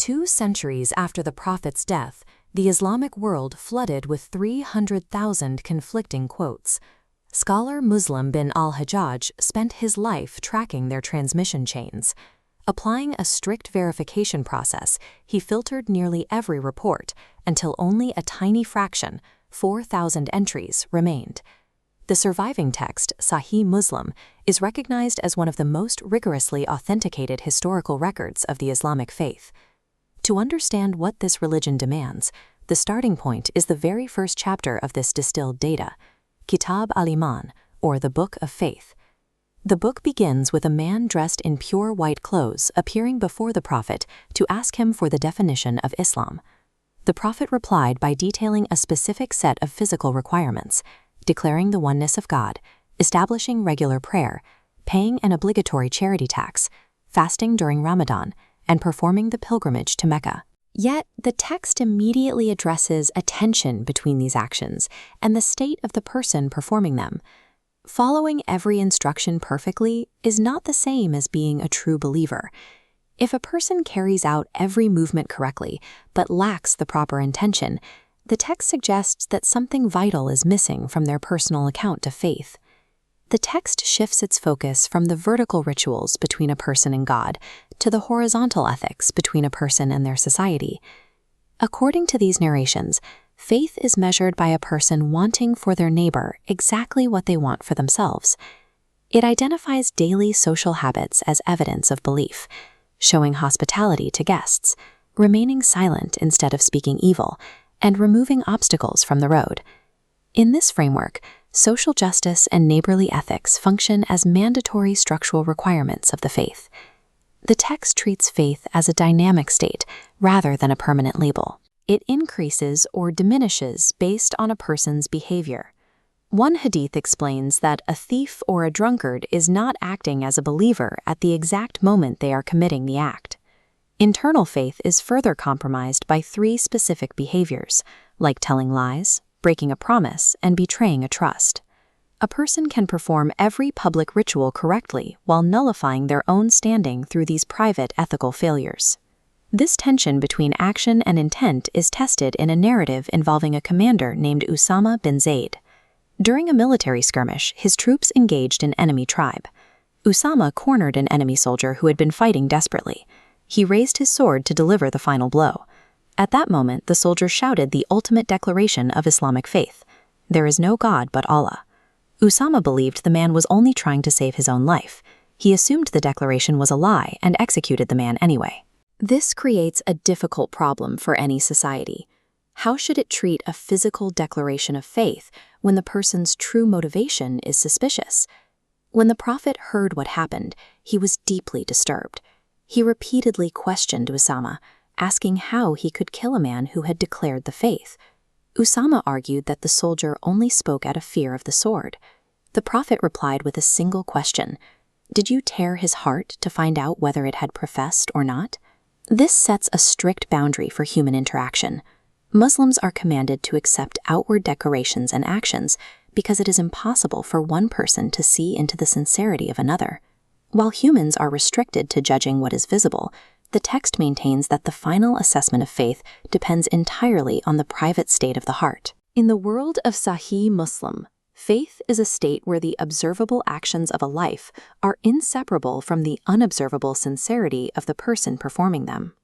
2 centuries after the Prophet's death, the Islamic world flooded with 300,000 conflicting quotes. Scholar Muslim bin al-Hajjaj spent his life tracking their transmission chains. Applying a strict verification process, he filtered nearly every report until only a tiny fraction, 4,000 entries, remained. The surviving text, Sahih Muslim, is recognized as one of the most rigorously authenticated historical records of the Islamic faith. To understand what this religion demands, the starting point is the very first chapter of this distilled data, Kitab al-Iman, or the Book of Faith. The book begins with a man dressed in pure white clothes appearing before the Prophet to ask him for the definition of Islam. The Prophet replied by detailing a specific set of physical requirements, declaring the oneness of God, establishing regular prayer, paying an obligatory charity tax, fasting during Ramadan, and performing the pilgrimage to Mecca. Yet, the text immediately addresses a tension between these actions and the state of the person performing them. Following every instruction perfectly is not the same as being a true believer. If a person carries out every movement correctly but lacks the proper intention, the text suggests that something vital is missing from their personal account of faith. The text shifts its focus from the vertical rituals between a person and God to the horizontal ethics between a person and their society. According to these narrations, faith is measured by a person wanting for their neighbor exactly what they want for themselves. It identifies daily social habits as evidence of belief, showing hospitality to guests, remaining silent instead of speaking evil, and removing obstacles from the road. In this framework, social justice and neighborly ethics function as mandatory structural requirements of the faith. The text treats faith as a dynamic state rather than a permanent label. It increases or diminishes based on a person's behavior. One hadith explains that a thief or a drunkard is not acting as a believer at the exact moment they are committing the act. Internal faith is further compromised by 3 specific behaviors, like telling lies, breaking a promise, and betraying a trust. A person can perform every public ritual correctly while nullifying their own standing through these private ethical failures. This tension between action and intent is tested in a narrative involving a commander named Usama bin Zayd. During a military skirmish, his troops engaged an enemy tribe. Usama cornered an enemy soldier who had been fighting desperately. He raised his sword to deliver the final blow. At that moment, the soldier shouted the ultimate declaration of Islamic faith: "There is no God but Allah." Usama believed the man was only trying to save his own life. He assumed the declaration was a lie and executed the man anyway. This creates a difficult problem for any society. How should it treat a physical declaration of faith when the person's true motivation is suspicious? When the Prophet heard what happened, he was deeply disturbed. He repeatedly questioned Usama, asking how he could kill a man who had declared the faith. Usama argued that the soldier only spoke out of fear of the sword. The Prophet replied with a single question: "Did you tear his heart to find out whether it had professed or not?" This sets a strict boundary for human interaction. Muslims are commanded to accept outward declarations and actions because it is impossible for one person to see into the sincerity of another. While humans are restricted to judging what is visible, the text maintains that the final assessment of faith depends entirely on the private state of the heart. In the world of Sahih Muslim, faith is a state where the observable actions of a life are inseparable from the unobservable sincerity of the person performing them.